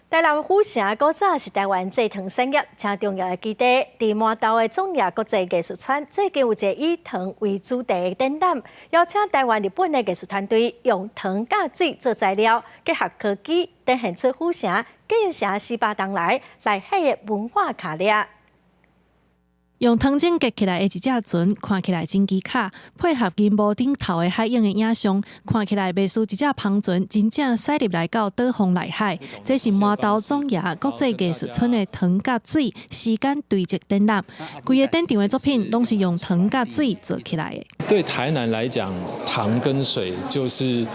台南府城古早是台湾制糖产业正重要的基地。伫麻豆的中亚国际艺术村，最近有一个以糖为主题的展览，邀请台湾、日本的艺术团队用糖甲水做材料，结合科技，展现出府城建成400年来海的文化卡掠。用糖晶结起来的一只船，看起来真奇卡，配合银幕顶头的海影的影像，看起来袂输一只帆船真正驶入来到岛风内海。这是麻豆中亚国际艺术村的糖甲水时间堆积展览，规个展场的作品拢是用糖甲水做起来的。对台南来讲，糖跟水就是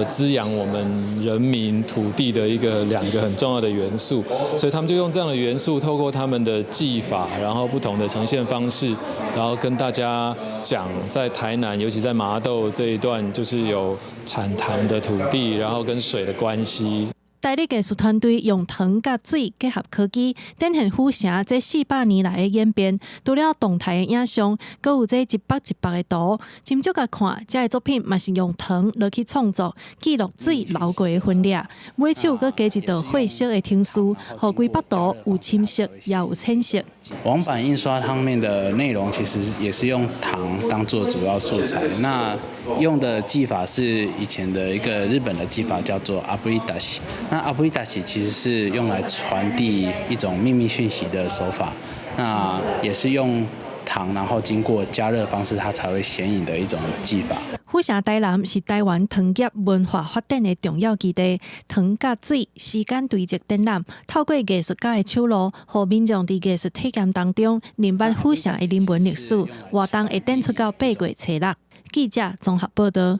滋养我们人民土地的两个很重要的元素，所以他们就用这样的元素，透过他们的技法，然后不同的呈现方式，然后跟大家讲，在台南，尤其在麻豆这一段，就是有产糖的土地，然后跟水的关系。台历艺术团队用糖甲水结合科技，展现府城这400年来的演变。除了动态的影像，阁有这一幅一幅的图。斟酌甲看，这个作品嘛是用糖落去创作，记录水流过的分量。每手阁加一道褐色的听书，让规幅图有深色也有浅色。网版印刷上面的内容其实也是用糖当做主要素材。那用的技法是以前的一个日本的技法，叫做阿布里达西。那阿布里达西其实是用来传递一种秘密讯息的手法，那也是用糖，然后经过加热方式，它才会显影的一种技法。府城台南是台湾糖业文化发展的重要基地，糖甲水时间堆积展览，透过艺术家的手路，让民众伫艺术体验当中认捌府城的人文历史。活动会展出到8月初6。记者综合报道。